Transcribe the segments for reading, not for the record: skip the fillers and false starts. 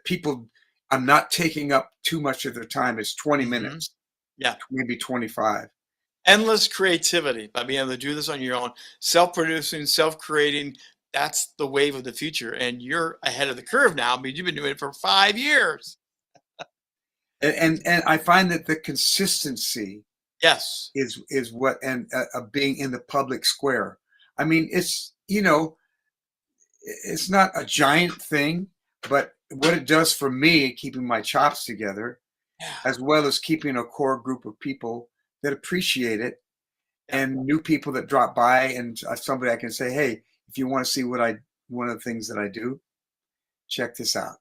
People, I'm not taking up too much of their time. It's 20 Mm-hmm. minutes, Yeah. maybe 25. Endless creativity by being able to do this on your own, self-producing, self-creating. That's the wave of the future. And you're ahead of the curve now because you've been doing it for 5 years. And I find that the consistency Yes. is what, and being in the public square. I mean, it's not a giant thing, but what it does for me, keeping my chops together, Yeah. as well as keeping a core group of people that appreciate it, Yeah. and new people that drop by, and somebody I can say, hey, if you want to see one of the things that I do, check this out.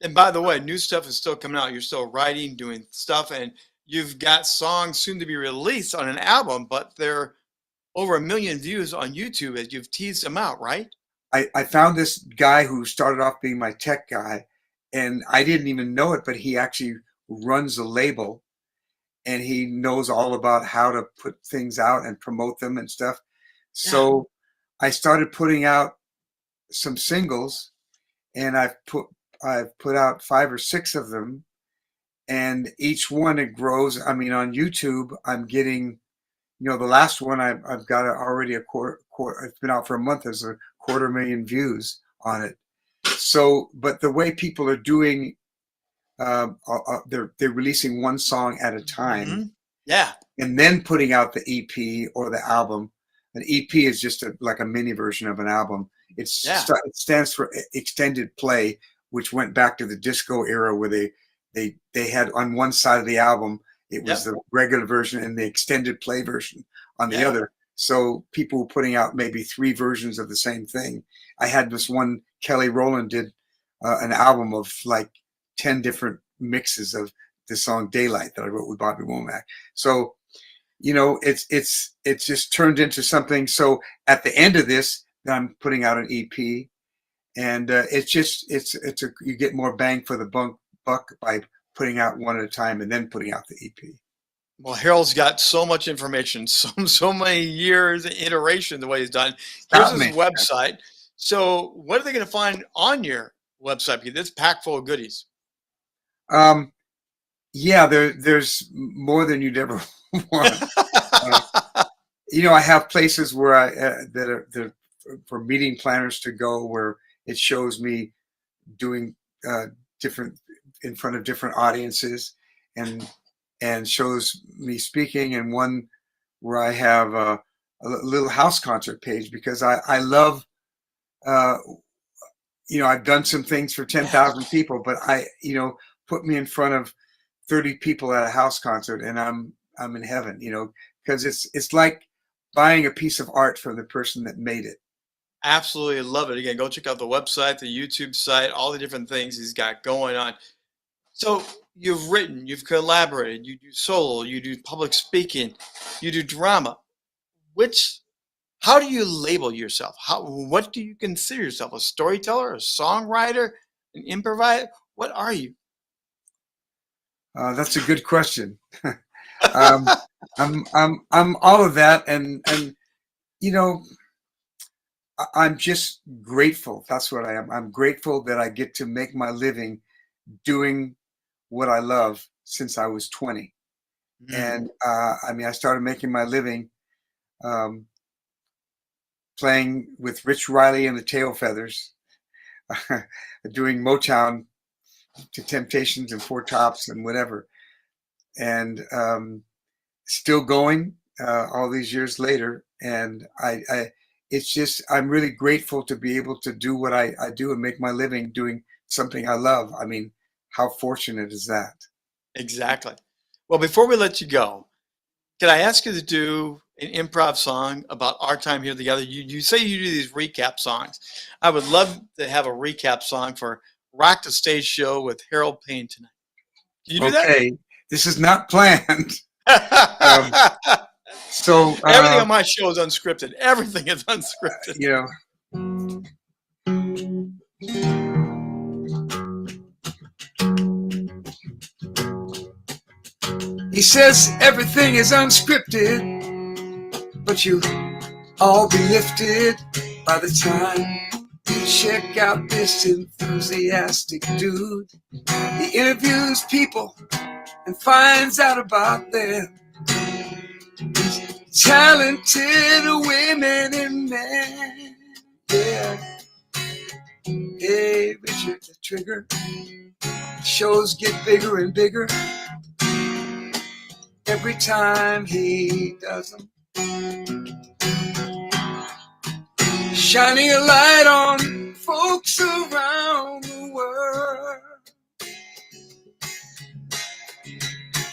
And by the way, new stuff is still coming out. You're still writing, doing stuff, and you've got songs soon to be released on an album, but they're over 1 million views on YouTube as you've teased them out, right? I found this guy who started off being my tech guy, and I didn't even know it, but he actually runs a label, and he knows all about how to put things out and promote them and stuff. Yeah. So I started putting out some singles, and I've put out 5 or 6 of them, and each one it grows. I mean, on YouTube, I'm getting, the last one I've got already a quarter. It's been out for a month. There's 250,000 views on it. So, but the way people are doing, they're releasing one song at a time. Mm-hmm. Yeah. And then putting out the EP or the album. An EP is just like a mini version of an album. It stands for extended play, which went back to the disco era where they had on one side of the album, it was the regular version and the extended play version on the other. So people were putting out maybe 3 versions of the same thing. I had this one, Kelly Rowland did an album of like 10 different mixes of the song Daylight that I wrote with Bobby Womack. So, it's just turned into something. So at the end of this, I'm putting out an EP, and you get more bang for the buck by putting out one at a time and then putting out the EP. Well, Harold's got so much information, so many years and iteration the way he's done. Here's his website. So what are they going to find on your website? Because it's packed full of goodies. Yeah, there's more than you'd ever want. I have places where that are for meeting planners to go, where it shows me doing different in front of different audiences, and shows me speaking, and one where I have a little house concert page, because I love, I've done some things for 10,000 people, but put me in front of 30 people at a house concert, and I'm in heaven, because it's like buying a piece of art from the person that made it. Absolutely love it. Again, go check out the website, the YouTube site, all the different things he's got going on. So you've written, you've collaborated, you do solo, you do public speaking, you do drama. How do you label yourself? What do you consider yourself? A storyteller, a songwriter, an improviser? What are you? That's a good question. I'm all of that, and I'm just grateful. That's what I am. I'm grateful that I get to make my living doing what I love since I was 20. And I started making my living playing with Rich Riley and the Tail Feathers, doing Motown to Temptations and Four Tops and whatever, and still going all these years later. And it's just, I'm really grateful to be able to do what I do and make my living doing something I love. I mean, how fortunate is that? Exactly. Well, before we let you go, can I ask you to do an improv song about our time here together? You say you do these recap songs. I would love to have a recap song for Rock the Stage Show with Harold Payne tonight. Can you do that? Okay, this is not planned. So everything on my show is unscripted. Everything is unscripted. He says everything is unscripted, but you'll all be lifted by the time you Check out this enthusiastic dude. He interviews people and finds out about them. Talented women and men. Yeah. Hey, Richard the Trigger. Shows get bigger and bigger every time he does them. Shining a light on folks around the world.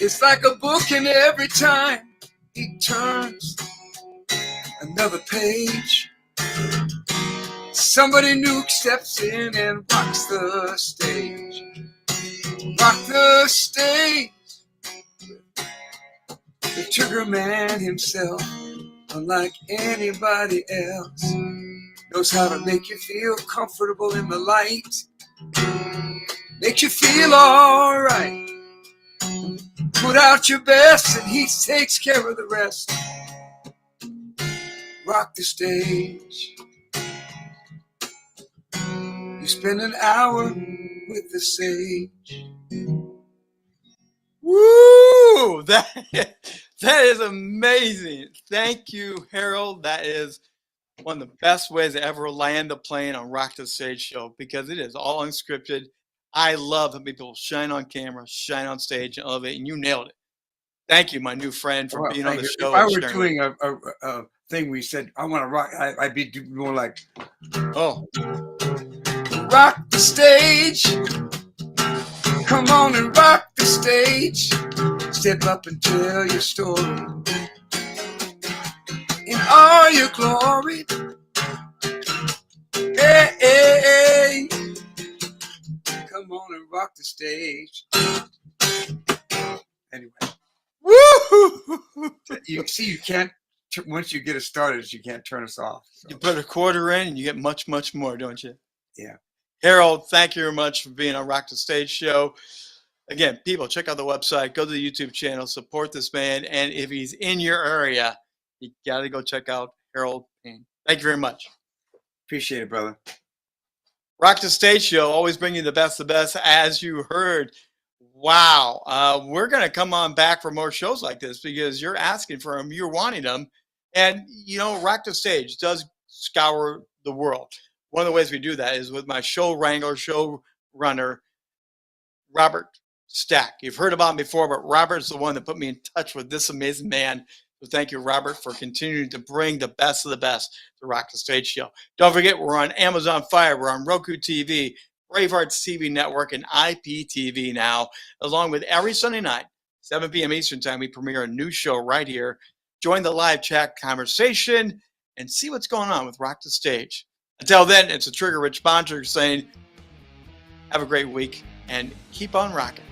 It's like a book, and every time he turns another page, somebody new steps in and rocks the stage. Rock the stage. The Trigger Man himself, unlike anybody else, knows how to make you feel comfortable in the light, make you feel alright. Put out your best and he takes care of the rest. Rock the stage. You spend an hour with the sage. Woo! That is amazing. Thank you, Harold. That is one of the best ways to ever land the plane on Rock the Stage show, because it is all unscripted. I love how people shine on camera, shine on stage, and elevate, and you nailed it. Thank you, my new friend, for being on the show. If I were doing a thing we said, I want to rock, I'd be more like, oh, rock the stage. Come on and rock the stage. Step up and tell your story in all your glory. Hey, hey, hey. Come on and rock the stage. Anyway. woo! You see, you can't, once you get it started, you can't turn us off. So. You put a quarter in and you get much, much more, don't you? Yeah. Harold, thank you very much for being on Rock the Stage show. Again, people, check out the website, go to the YouTube channel, support this man. And if he's in your area, you got to go check out Harold Payne. Thank you very much. Appreciate it, brother. Rock the Stage show, always bringing you the best, as you heard. Wow. We're going to come on back for more shows like this because you're asking for them, you're wanting them. And, you know, Rock the Stage does scour the world. One of the ways we do that is with my show wrangler, show runner, Robert Stack. You've heard about him before, but Robert's the one that put me in touch with this amazing man. So thank you, Robert, for continuing to bring the best of the best to Rock the Stage show. Don't forget, we're on Amazon Fire, we're on Roku TV, Bravehearts TV Network, and IPTV now, along with every Sunday night, 7 p.m. Eastern Time, we premiere a new show right here. Join the live chat conversation and see what's going on with Rock the Stage. Until then, it's a Trigger Rich Bontrager saying, have a great week and keep on rocking.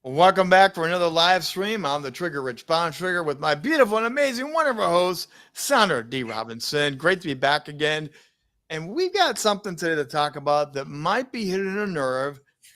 Welcome back for another live stream. I'm the Trigger Rich Bontrager with my beautiful and amazing, wonderful host, Sandra D. Robinson. Great to be back again. And we've got something today to talk about that might be hitting a nerve